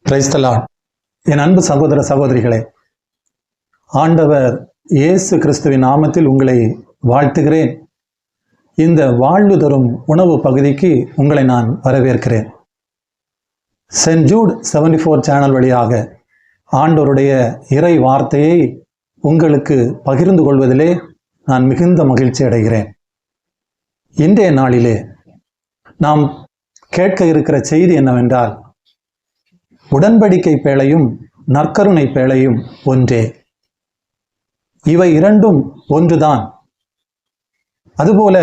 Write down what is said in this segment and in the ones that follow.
Praise the Lord. என் அன்பு சகோதர சகோதரிகளே, ஆண்டவர் இயேசு கிறிஸ்துவின் நாமத்தில் உங்களை வாழ்த்துகிறேன். இந்த வாழ்வு தரும் உணவு பகுதிக்கு உங்களை நான் வரவேற்கிறேன். சென்ட் ஜூட் 74 சேனல் வழியாக ஆண்டவருடைய இறை வார்த்தையை உங்களுக்கு பகிர்ந்து கொள்வதிலே நான் மிகுந்த மகிழ்ச்சி அடைகிறேன். இன்றைய நாளிலே நாம் கேட்க இருக்கிற செய்தி என்னவென்றால், உடன்படிக்கை பேழையும் நற்கருணை பேழையும் ஒன்றே. இவை இரண்டும் ஒன்றுதான். அதுபோல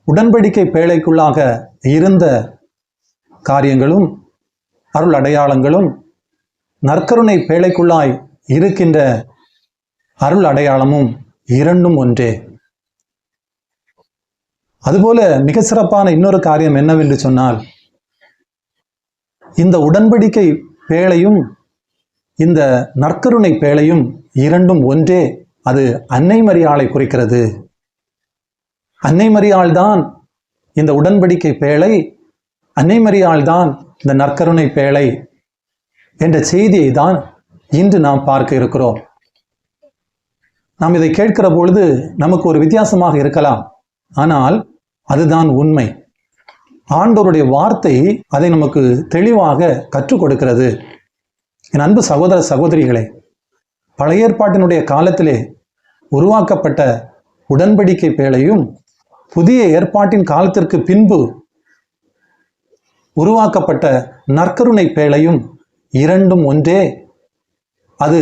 உடன்படிக்கை பேழைக்குள்ளாக இருந்த காரியங்களும் அருள் அடையாளங்களும் நற்கருணை பேழைக்குள்ளாய் இருக்கின்ற அருள் அடையாளமும் இரண்டும் ஒன்றே. அதுபோல மிக சிறப்பான இன்னொரு காரியம் என்னவென்று சொன்னால், இந்த உடன்படிக்கை பேழையும் இந்த நற்கருணை பேழையும் இரண்டும் ஒன்றே. அது அன்னை மரியாளை குறிக்கிறது. அன்னை மரியாள் தான் இந்த உடன்படிக்கை பேழை, அன்னை மரியாள் தான் இந்த நற்கருணை பேழை என்ற செய்தியை தான் இன்று நாம் பார்க்க இருக்கிறோம். நாம் இதை கேட்கிற பொழுது நமக்கு ஒரு வித்தியாசமாக இருக்கலாம், ஆனால் அதுதான் உண்மை. ஆண்டவருடைய வார்த்தை அதை நமக்கு தெளிவாக கற்றுக் கொடுக்கிறது. என் அன்பு சகோதர சகோதரிகளே, பழைய ஏற்பாட்டினுடைய காலத்திலே உருவாக்கப்பட்ட உடன்படிக்கை பேழையும் புதிய ஏற்பாட்டின் காலத்திற்கு பின்பு உருவாக்கப்பட்ட நற்கருணை பேழையும் இரண்டும் ஒன்றே. அது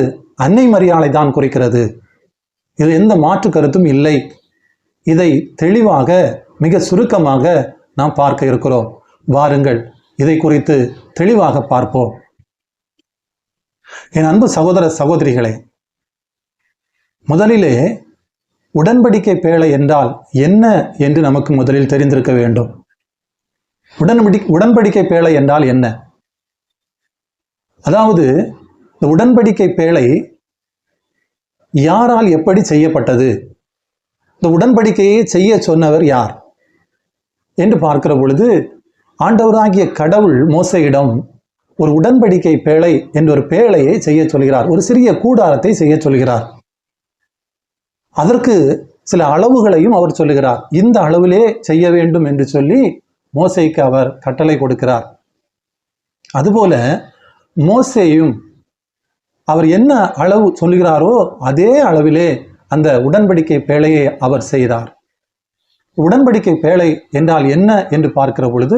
அன்னை மரியாளை தான் குறிக்கிறது. இது எந்த மாற்று கருத்தும் இல்லை. இதை தெளிவாக மிக சுருக்கமாக நாம் பார்க்க இருக்கிறோம். வாருங்கள், இதை குறித்து தெளிவாக பார்ப்போம். என் அன்பு சகோதர சகோதரிகளே, முதலிலே உடன்படிக்கை பேழை என்றால் என்ன என்று நமக்கு முதலில் தெரிந்திருக்க வேண்டும். உடன்படிக்கை பேழை என்றால் என்ன? அதாவது இந்த உடன்படிக்கை பேழை யாரால் எப்படி செய்யப்பட்டது, இந்த உடன்படிக்கையை செய்ய சொன்னவர் யார் என்று பார்க்கிற பொழுது, ஆண்டவராகிய கடவுள் மோசேயிடம் ஒரு உடன்படிக்கை பேழை என்ற ஒரு பேழையை செய்ய சொல்கிறார். ஒரு சிறிய கூடாரத்தை செய்ய சொல்கிறார். அதற்கு சில அளவுகளையும் அவர் சொல்லுகிறார். இந்த அளவிலே செய்ய வேண்டும் என்று சொல்லி மோசேக்கு அவர் கட்டளை கொடுக்கிறார். அதுபோல மோசேயும் அவர் என்ன அளவு சொல்லுகிறாரோ அதே அளவிலே அந்த உடன்படிக்கை பேழையை அவர் செய்தார். உடன்படிக்கை பேழை என்றால் என்ன என்று பார்க்கிற பொழுது,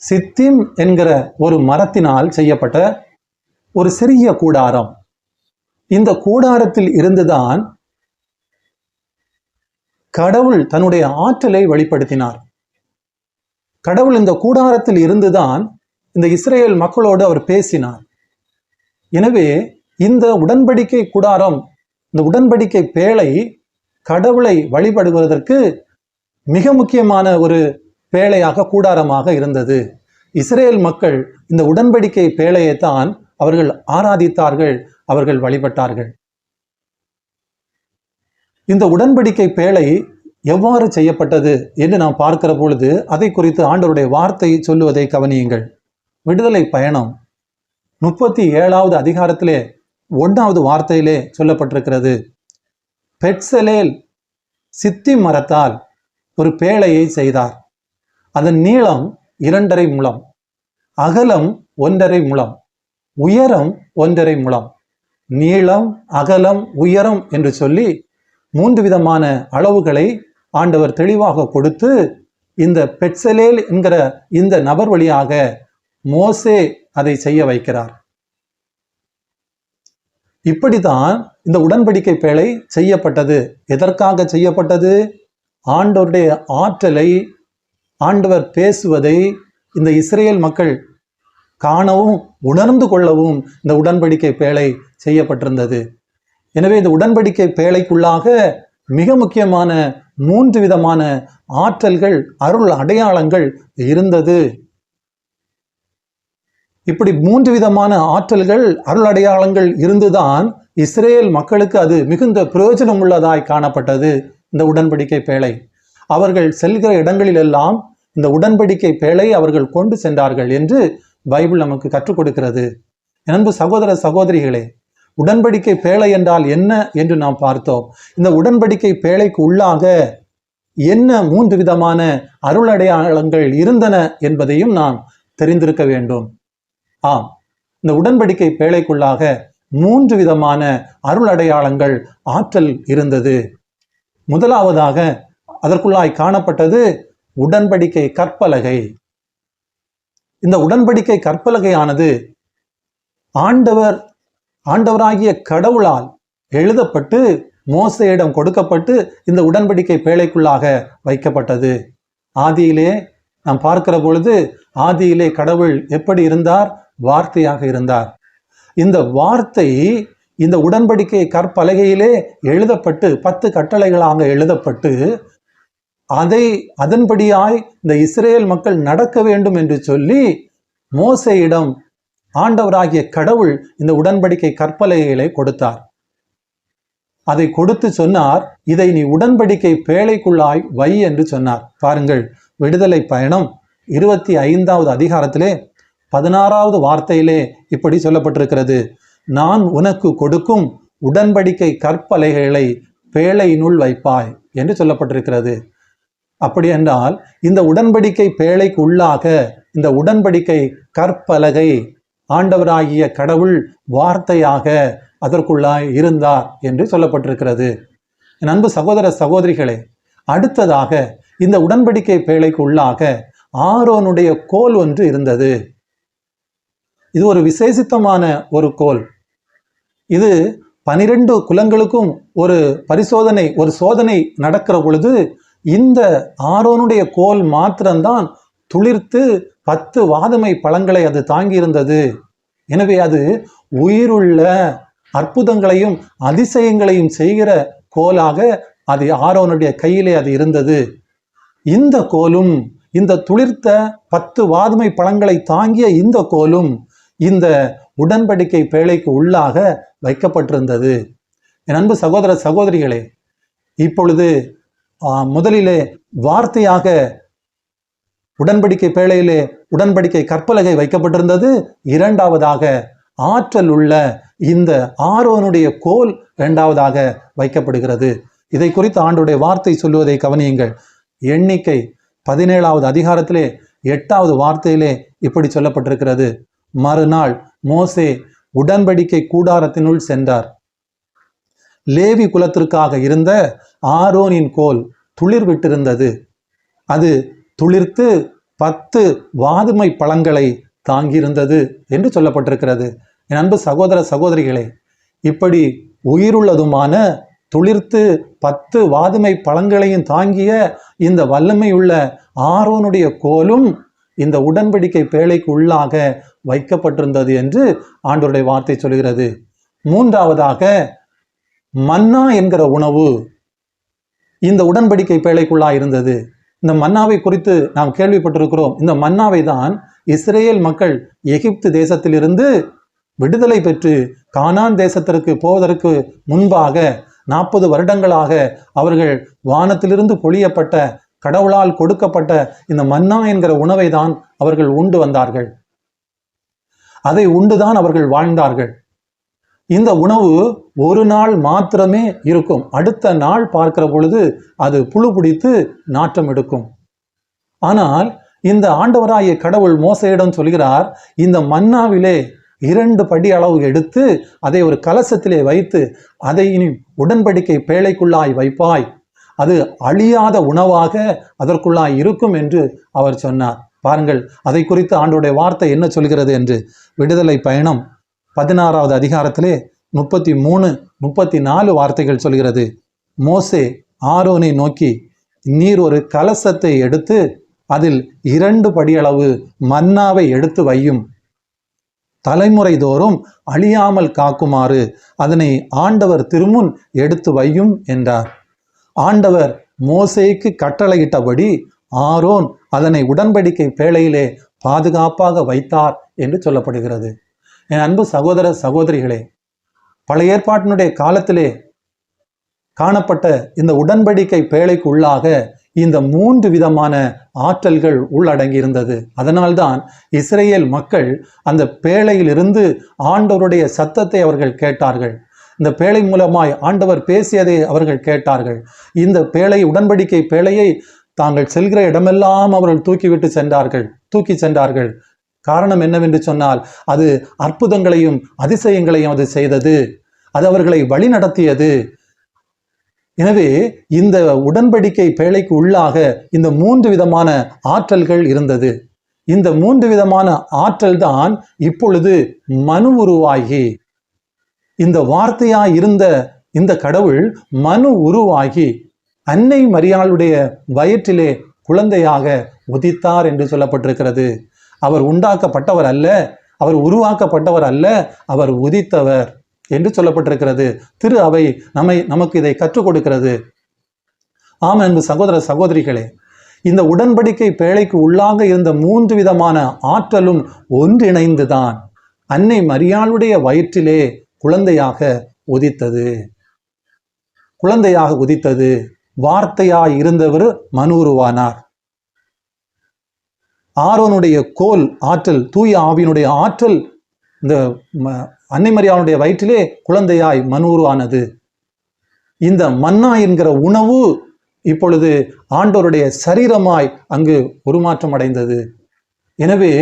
சித்திம் என்கிற ஒரு மரத்தினால் செய்யப்பட்ட ஒரு சிறிய கூடாரம். இந்த கூடாரத்தில் இருந்துதான் கடவுள் தன்னுடைய ஆற்றலை வெளிப்படுத்தினார். கடவுள் இந்த கூடாரத்தில் இருந்துதான் இந்த இஸ்ரேல் மக்களோடு அவர் பேசினார். எனவே இந்த உடன்படிக்கை கூடாரம், இந்த உடன்படிக்கை பேழை கடவுளை வழிபடுவதற்கு மிக முக்கியமான ஒரு பேழையாக, கூடாரமாக இருந்தது. இஸ்ரேல் மக்கள் இந்த உடன்படிக்கை பேழையைத்தான் அவர்கள் ஆராதித்தார்கள், அவர்கள் வழிபட்டார்கள். இந்த உடன்படிக்கை பேழை எவ்வாறு செய்யப்பட்டது என்று நாம் பார்க்கிற பொழுது அதை குறித்து ஆண்டவருடைய வார்த்தை சொல்லுவதை கவனியுங்கள். விடுதலை பயணம் 37வது அதிகாரத்திலே 1வது வார்த்தையிலே சொல்லப்பட்டிருக்கிறது, பெட்சலேல் சித்தி மரத்தால் ஒரு பேழையை செய்தார். அதன் நீளம் 2.5 முழம், அகலம் 1.5 முழம், உயரம் 1.5 முழம். நீளம், அகலம், உயரம் என்று சொல்லி 3 விதமான அளவுகளை ஆண்டவர் தெளிவாக கொடுத்து இந்த பெட்சலேல் என்கிற இந்த நபர் வழியாக மோசே அதை செய்ய வைக்கிறார். இப்படித்தான் இந்த உடன்படிக்கை பேழை செய்யப்பட்டது. எதற்காக செய்யப்பட்டது? ஆண்டவருடைய ஆற்றலை, ஆண்டவர் பேசுவதை இந்த இஸ்ரேல் மக்கள் காணவும் உணர்ந்து கொள்ளவும் இந்த உடன்படிக்கை பேழை செய்யப்பட்டிருந்தது. எனவே இந்த உடன்படிக்கை பேழைக்குள்ளாக மிக முக்கியமான 3 விதமான ஆற்றல்கள், அருள் அடையாளங்கள் இருந்தது. இப்படி 3 விதமான ஆற்றல்கள், அருள் அடையாளங்கள் இருந்துதான் இஸ்ரேல் மக்களுக்கு அது மிகுந்த பிரயோஜனம் உள்ளதாய் காணப்பட்டது. இந்த உடன்படிக்கை பேழை அவர்கள் செல்கிற இடங்களிலெல்லாம் இந்த உடன்படிக்கை பேழை அவர்கள் கொண்டு சென்றார்கள் என்று பைபிள் நமக்கு கற்றுக் கொடுக்கிறது. அன்பு சகோதர சகோதரிகளே, உடன்படிக்கை பேழை என்றால் என்ன என்று நாம் பார்த்தோம். இந்த உடன்படிக்கை பேழைக்கு உள்ளாக என்ன 3 விதமான அருளடையாளங்கள் இருந்தன என்பதையும் நாம் தெரிந்திருக்க வேண்டும். ஆம், இந்த உடன்படிக்கை பேழைக்குள்ளாக 3 விதமான அருள் அடையாளங்கள் ஆற்றல் இருந்தது. முதலாவதாக அதற்குள்ளாய் காணப்பட்டது உடன்படிக்கை கற்பலகை. இந்த உடன்படிக்கை கற்பலகையானது ஆண்டவராகிய கடவுளால் எழுதப்பட்டு மோசேயிடம் கொடுக்கப்பட்டு இந்த உடன்படிக்கை பேழைக்குள்ளாக வைக்கப்பட்டது. ஆதியிலே நாம் பார்க்கிற பொழுது, ஆதியிலே கடவுள் எப்படி இருந்தார்? வார்த்தையாக இருந்தார். இந்த வார்த்தை இந்த உடன்படிக்கை கற்பலகையிலே எழுதப்பட்டு 10 கட்டளைகளாக எழுதப்பட்டு அதன்படியாய் இந்த இஸ்ரேல் மக்கள் நடக்க வேண்டும் என்று சொல்லி மோசேயிடம் ஆண்டவராகிய கடவுள் இந்த உடன்படிக்கை கற்பலகைகளை கொடுத்தார். அதை கொடுத்து சொன்னார், இதை நீ உடன்படிக்கை பேழைக்குள்ளாய் வை என்று சொன்னார். பாருங்கள், விடுதலை பயணம் 25வது அதிகாரத்திலே 16வது வார்த்தையிலே இப்படி சொல்லப்பட்டிருக்கிறது, நான் உனக்கு கொடுக்கும் உடன்படிக்கை கற்பலகைகளை பேழையினுள் வைப்பாய் என்று சொல்லப்பட்டிருக்கிறது. அப்படி என்றால் இந்த உடன்படிக்கை பேழைக்கு உள்ளாக இந்த உடன்படிக்கை கற்பலகை ஆண்டவராகிய கடவுள் வார்த்தையாக அதற்குள்ளாய் இருந்தார் என்று சொல்லப்பட்டிருக்கிறது. என் அன்பு சகோதர சகோதரிகளே, அடுத்ததாக இந்த உடன்படிக்கை பேழைக்கு உள்ளாக ஆரோனுடைய கோல் ஒன்று இருந்தது. இது ஒரு விசேஷித்தமான ஒரு கோல். இது 12 குலங்களுக்கும் ஒரு சோதனை நடக்கிற பொழுது இந்த ஆரோனுடைய கோல் மாத்திரம்தான் துளிர்த்து 10 வாதுமை பழங்களை அது தாங்கியிருந்தது. எனவே அது உயிருள்ள அற்புதங்களையும் அதிசயங்களையும் செய்கிற கோலாக அது ஆரோனுடைய கையிலே அது இருந்தது. இந்த கோலும் இந்த துளிர்த்த 10 வாதுமை பழங்களை தாங்கிய இந்த கோலும் இந்த உடன்படிக்கை பேழைக்கு உள்ளாக வைக்கப்பட்டிருந்தது. என் அன்பு சகோதர சகோதரிகளே, இப்பொழுது முதலிலே வார்த்தையாக உடன்படிக்கை பேழையிலே உடன்படிக்கை கற்பலகை வைக்கப்பட்டிருந்தது. இரண்டாவதாக ஆற்றல் உள்ள இந்த ஆரோனுடைய கோல் இரண்டாவதாக வைக்கப்படுகிறது. இதை குறித்து ஆண்டவருடைய வார்த்தை சொல்லுவதை கவனியுங்கள். எண்ணிக்கை 17வது அதிகாரத்திலே 8வது வார்த்தையிலே இப்படி சொல்லப்பட்டிருக்கிறது, மறுநாள் மோசே உடன்படிக்கை கூடாரத்தினுள் சென்றார். லேவி குலத்திற்காக இருந்த ஆரோனின் கோல் துளிர் விட்டிருந்தது. அது துளிர்த்து 10 வாதுமை பழங்களை தாங்கியிருந்தது என்று சொல்லப்பட்டிருக்கிறது. என் அன்பு சகோதர சகோதரிகளே, இப்படி உயிருள்ளதுமான துளிர்த்து 10 வாதுமை பழங்களையும் தாங்கிய இந்த வல்லமையுள்ள ஆரோனுடைய கோலும் இந்த உடன்படிக்கை பேழைக்கு உள்ளாக வைக்கப்பட்டிருந்தது என்று ஆண்டவருடைய வார்த்தை சொல்கிறது. மூன்றாவதாக மன்னா என்கிற உணவு இந்த உடன்படிக்கை பேழைக்குள்ளாக இருந்தது. இந்த மன்னாவை குறித்து நாம் கேள்விப்பட்டிருக்கிறோம். இந்த மன்னாவை தான் இஸ்ரேல் மக்கள் எகிப்து தேசத்திலிருந்து விடுதலை பெற்று கானான் தேசத்திற்கு போவதற்கு முன்பாக 40 வருடங்களாக அவர்கள் வானத்திலிருந்து பொழியப்பட்ட கடவுளால் கொடுக்கப்பட்ட இந்த மன்னா என்கிற உணவை தான் அவர்கள் உண்டு வந்தார்கள். அதை உண்டுதான் அவர்கள் வாழ்ந்தார்கள். இந்த உணவு ஒரு நாள் மாத்திரமே இருக்கும். அடுத்த நாள் பார்க்கிற பொழுது அது புழு பிடித்து நாற்றம் எடுக்கும். ஆனால் இந்த ஆண்டவராகிய கடவுள் மோசேயிடம் சொல்கிறார், இந்த மன்னாவிலே 2 படி அளவு எடுத்து அதை ஒரு கலசத்திலே வைத்து அதை இனி உடன்படிக்கை பேழைக்குள்ளாய் வைப்பாய், அது அழியாத உணவாக அதற்குள்ளாய் இருக்கும் என்று அவர் சொன்னார். பாருங்கள், அதை குறித்து ஆண்டவருடைய வார்த்தை என்ன சொல்கிறது என்று. விடுதலை பயணம் 16வது அதிகாரத்திலே 33, 34 வார்த்தைகள் சொல்கிறது. மோசே ஆரோனை நோக்கி, நீர் ஒரு கலசத்தை எடுத்து அதில் 2 படியளவு மன்னாவை எடுத்து வையும், தலைமுறை தோறும் அழியாமல் காக்குமாறு அதனை ஆண்டவர் திருமுன் எடுத்து வையும் என்றார். ஆண்டவர் மோசேக்கு கட்டளையிட்டபடி ஆரோன் அதனை உடன்படிக்கை பேழையிலே பாதுகாப்பாக வைத்தார் என்று சொல்லப்படுகிறது. என் அன்பு சகோதர சகோதரிகளே, பழைய ஏற்பாட்டினுடைய காலத்திலே காணப்பட்ட இந்த உடன்படிக்கை பேழைக்கு உள்ளாக இந்த 3 விதமான ஆற்றல்கள் உள்ளடங்கி இருந்தது. அதனால்தான் இஸ்ரேல் மக்கள் அந்த பேழையிலிருந்து ஆண்டவருடைய சத்தத்தை அவர்கள் கேட்டார்கள். இந்த பேழை மூலமாய் ஆண்டவர் பேசியதை அவர்கள் கேட்டார்கள். இந்த பேழை, உடன்படிக்கை பேழையை தாங்கள் செல்கிற இடமெல்லாம் அவர்கள் தூக்கி சென்றார்கள். காரணம் என்னவென்று சொன்னால், அது அற்புதங்களையும் அதிசயங்களையும் அது செய்தது. அது அவர்களை வழி நடத்தியது. எனவே இந்த உடன்படிக்கை பேழைக்கு உள்ளாக இந்த 3 விதமான ஆற்றல்கள் இருந்தது. இந்த 3 விதமான ஆற்றல் தான் இப்பொழுது மனு உருவாகி, இந்த வார்த்தையாய் இருந்த இந்த கடவுள் மனு உருவாகி அன்னை மரியாளுடைய வயிற்றிலே குழந்தையாக உதித்தார் என்று சொல்லப்பட்டிருக்கிறது. அவர் உண்டாக்கப்பட்டவர் அல்ல, அவர் உருவாக்கப்பட்டவர் அல்ல, அவர் உதித்தவர் என்று சொல்லப்பட்டிருக்கிறது. திரு அவை நமக்கு இதை கற்றுக் கொடுக்கிறது. ஆம் அன்பு சகோதர சகோதரிகளே, இந்த உடன்படிக்கை பேழைக்கு உள்ளாக இருந்த 3 விதமான ஆற்றலும் ஒன்றிணைந்துதான் அன்னை மரியாளுடைய வயிற்றிலே குழந்தையாக உதித்தது. வார்த்தையாய் இருந்தவர் மனு உருவானார். ஆரோனுடைய கோல் ஆற்றல், தூய ஆவியினுடைய ஆற்றல் இந்த அன்னை மரியாளுடைய வயிற்றிலே குழந்தையாய் மனு உருவானது. இந்த மன்னா என்கிற உணவு இப்பொழுது ஆண்டவருடைய சரீரமாய் அங்கு உருமாற்றம் அடைந்தது. எனவே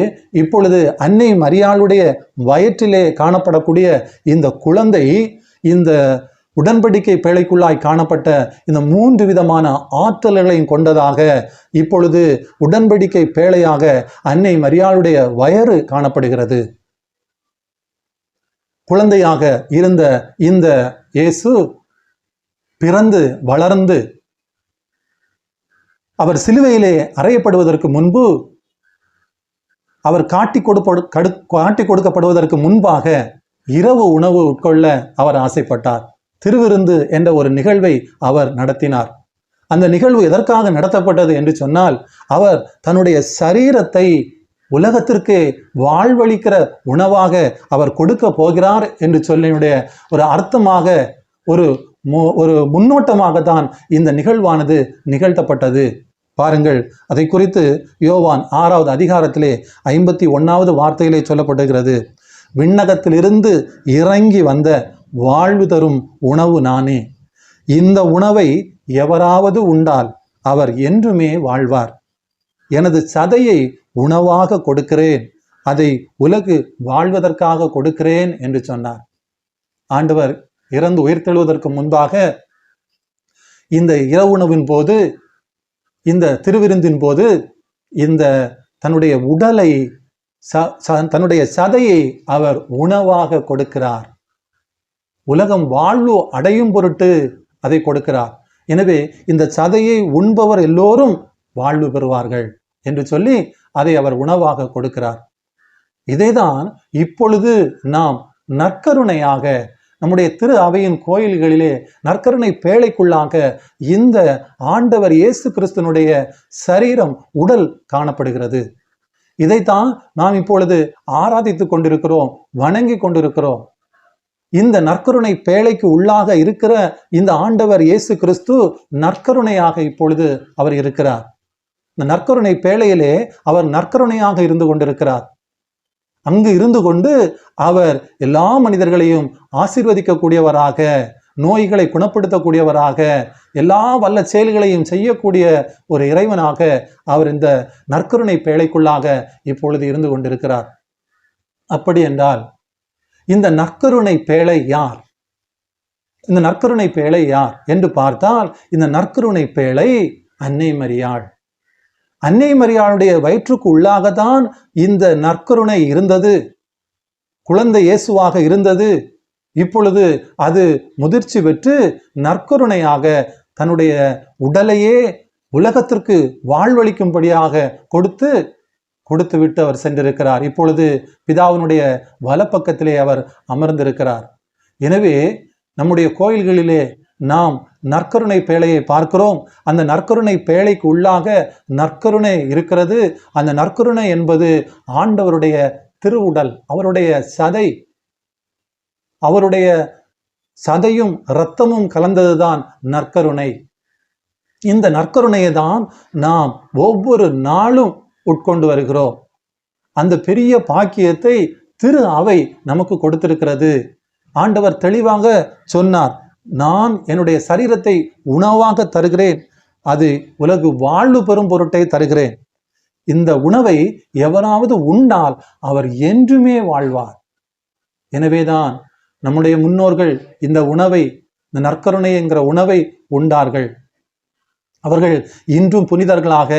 இப்பொழுது அன்னை மரியாளுடைய வயிற்றிலே காணப்படக்கூடிய இந்த குழந்தை, இந்த உடன்படிக்கை பேழைக்குள்ளாய் காணப்பட்ட இந்த 3 விதமான ஆற்றல்களையும் கொண்டதாக இப்பொழுது உடன்படிக்கை பேழையாக அன்னை மரியாளுடைய வயிறு காணப்படுகிறது. குழந்தையாக இருந்த இந்த இயேசு பிறந்து வளர்ந்து அவர் சிலுவையிலே அறையப்படுவதற்கு முன்பு, அவர் காட்டி கொடுக்கப்படுவதற்கு முன்பாக இரவு உணவு உட்கொள்ள அவர் ஆசைப்பட்டார். திருவிருந்து என்ற ஒரு நிகழ்வை அவர் நடத்தினார். அந்த நிகழ்வு எதற்காக நடத்தப்பட்டது என்று சொன்னால், அவர் தன்னுடைய சரீரத்தை உலகத்திற்கு வாழ்வளிக்கிற உணவாக அவர் கொடுக்க போகிறார் என்று சொல்லினுடைய ஒரு அர்த்தமாக, ஒரு முன்னோட்டமாக தான் இந்த நிகழ்வானது நிகழ்த்தப்பட்டது. பாருங்கள், அதை குறித்து யோவான் 6வது அதிகாரத்திலே 51வது வார்த்தையிலே சொல்லப்படுகிறது. விண்ணகத்திலிருந்து இறங்கி வந்த வாழ்வு தரும் உணவு நானே. இந்த உணவை எவராவது உண்டால் அவர் என்றுமே வாழ்வார். எனது சதையை உணவாக கொடுக்கிறேன், அதை உலகு வாழ்வதற்காக கொடுக்கிறேன் என்று சொன்னார். ஆண்டவர் இறந்து உயிர்த்தெழுவதற்கு முன்பாக இந்த இரவு உணவின் போது, இந்த திருவிருந்தின் போது, இந்த தன்னுடைய உடலை, தன்னுடைய சதையை அவர் உணவாக கொடுக்கிறார். உலகம் வாழ்வு அடையும் பொருட்டு அதை கொடுக்கிறார். எனவே இந்த சதையை உண்பவர் எல்லோரும் வாழ்வு பெறுவார்கள் என்று சொல்லி அதை அவர் உணவாக கொடுக்கிறார். இதைதான் இப்பொழுது நாம் நற்கருணையாக நம்முடைய திரு அவையின் கோயில்களிலே நற்கருணை பேழைக்குள்ளாக இந்த ஆண்டவர் இயேசு கிறிஸ்துனுடைய சரீரம், உடல் காணப்படுகிறது. இதைத்தான் நாம் இப்பொழுது ஆராதித்து கொண்டிருக்கிறோம், வணங்கி கொண்டிருக்கிறோம். இந்த நற்கருணை பேழைக்கு உள்ளாக இருக்கிற இந்த ஆண்டவர் இயேசு கிறிஸ்து நற்கருணையாக இப்பொழுது அவர் இருக்கிறார். இந்த நற்கருணை பேழையிலே அவர் நற்கருணையாக இருந்து கொண்டிருக்கிறார். அங்கு இருந்து கொண்டு அவர் எல்லா மனிதர்களையும் ஆசீர்வதிக்கக்கூடியவராக, நோய்களை குணப்படுத்தக்கூடியவராக, எல்லா வல்ல செயல்களையும் செய்யக்கூடிய ஒரு இறைவனாக அவர் இந்த நற்கருணை பேழைக்குள்ளாக இப்பொழுது இருந்து கொண்டிருக்கிறார். அப்படி என்றால் இந்த நற்கருணை பேழை யார்? இந்த நற்கருணை பேழை யார் என்று பார்த்தால், இந்த நற்கருணை பேழை அன்னை மரியாள். அன்னை மரியாளுடைய வயிற்றுக்கு உள்ளாகத்தான் இந்த நற்கருணை இருந்தது, குழந்தை இயேசுவாக இருந்தது. இப்பொழுது அது முதிர்ச்சி பெற்று நற்கருணையாக தன்னுடைய உடலையே உலகத்திற்கு வாழ்வளிக்கும்படியாக கொடுத்து விட்டு அவர் சென்றிருக்கிறார். இப்பொழுது பிதாவினுடைய வலப்பக்கத்திலே அவர் அமர்ந்திருக்கிறார். எனவே நம்முடைய கோயில்களிலே நாம் நற்கருணை பேழையை பார்க்கிறோம். அந்த நற்கருணை பேழைக்கு உள்ளாக நற்கருணை இருக்கிறது. அந்த நற்கருணை என்பது ஆண்டவருடைய திருவுடல், அவருடைய சதை, அவருடைய சதையும் இரத்தமும் கலந்ததுதான் நற்கருணை. இந்த நற்கருணையை தான் நாம் ஒவ்வொரு நாளும் உட்கொண்டு வருகிறோம். அந்த பெரிய பாக்கியத்தை திரு அவை நமக்கு கொடுத்திருக்கிறது. ஆண்டவர் தெளிவாக சொன்னார், நான் என்னுடைய சரீரத்தை உணவாக தருகிறேன், அது உலகு வாழ்வு பெறும் பொருட்டை தருகிறேன். இந்த உணவை எவராவது உண்டால் அவர் என்றுமே வாழ்வார். எனவேதான் நம்முடைய முன்னோர்கள் இந்த உணவை, இந்த நற்கருணை என்கிற உணவை உண்டார்கள். அவர்கள் இன்றும் புனிதர்களாக,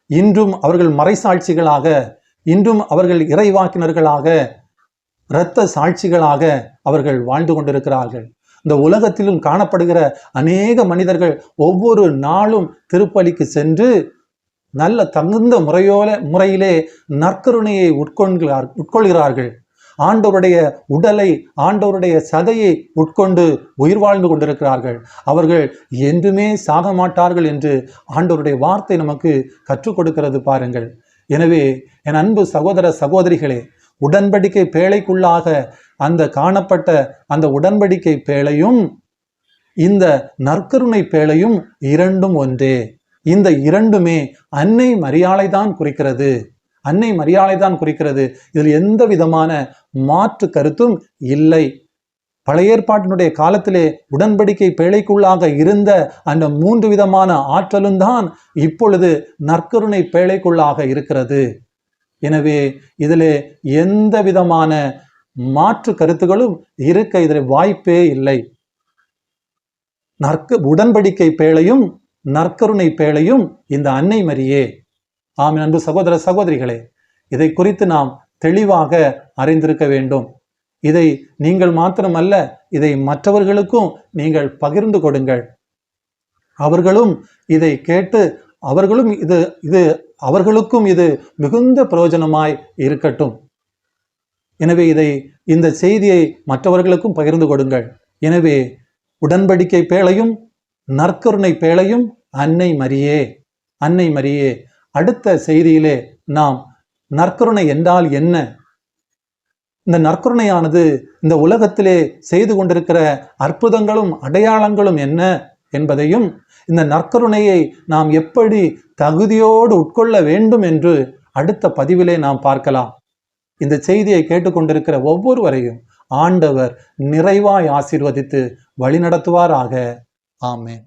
இன்றும் அவர்கள் மறைசாட்சிகளாக, இன்றும் அவர்கள் இறைவாக்கினர்களாக, இரத்த சாட்சிகளாக அவர்கள் வாழ்ந்து கொண்டிருக்கிறார்கள். இந்த உலகத்திலும் காணப்படுகிற அநேக மனிதர்கள் ஒவ்வொரு நாளும் திருப்பலிக்கு சென்று நல்ல தகுந்த முறையிலே நற்கருணையை உட்கொள்கிறார்கள். ஆண்டவருடைய உடலை, ஆண்டவருடைய சதையை உட்கொண்டு உயிர் வாழ்ந்து கொண்டிருக்கிறார்கள். அவர்கள் என்றுமே சாக மாட்டார்கள் என்று ஆண்டவருடைய வார்த்தை நமக்கு கற்றுக் கொடுக்கிறது பாருங்கள். எனவே என் அன்பு சகோதர சகோதரிகளே, உடன்படிக்கை பேழைக்குள்ளாக அந்த காணப்பட்ட அந்த உடன்படிக்கை பேழையும் இந்த நற்கருணை பேழையும் இரண்டும் ஒன்றே. இந்த இரண்டுமே அன்னை மரியாளை தான் குறிக்கிறது. அன்னை மரியாளை தான் குறிக்கிறது. இதில் எந்த விதமான மாற்று கருத்தும் இல்லை. பழைய ஏற்பாட்டினுடைய காலத்திலே உடன்படிக்கை பேழைக்குள்ளாக இருந்த அந்த 3 விதமான ஆற்றலும் தான் இப்பொழுது நற்கருணை பேழைக்குள்ளாக இருக்கிறது. எனவே இதிலே எந்த விதமான மாற்று கருத்துகளும் இருக்க இதில் வாய்ப்பே இல்லை. உடன்படிக்கை பேழையும் நற்கருணை பேழையும் இந்த அன்னை மரியே. ஆம் அன்பு சகோதர சகோதரிகளே, இதை குறித்து நாம் தெளிவாக அறிந்திருக்க வேண்டும். இதை நீங்கள் மாத்திரமல்ல, இதை மற்றவர்களுக்கும் நீங்கள் பகிர்ந்து கொடுங்கள். அவர்களும் இதை கேட்டு அவர்களுக்கும் இது மிகுந்த பிரயோஜனமாய் இருக்கட்டும். எனவே இந்த செய்தியை மற்றவர்களுக்கும் பகிர்ந்து கொடுங்கள். எனவே உடன்படிக்கை பேழையும் நற்கருணை பேழையும் அன்னை மரியே, அன்னை மரியே. அடுத்த செய்தியிலே நாம் நற்கருணை என்றால் என்ன, இந்த நற்கருணையானது இந்த உலகத்திலே செய்து கொண்டிருக்கிற அற்புதங்களும் அடையாளங்களும் என்ன என்பதையும், இந்த நற்கருணையை நாம் எப்படி தகுதியோடு உட்கொள்ள வேண்டும் என்று அடுத்த பதிவிலே நாம் பார்க்கலாம். இந்த செய்தியை கேட்டுக்கொண்டிருக்கிற ஒவ்வொருவரையும் ஆண்டவர் நிறைவாய் ஆசீர்வதித்து வழிநடத்துவாராக. ஆமென்.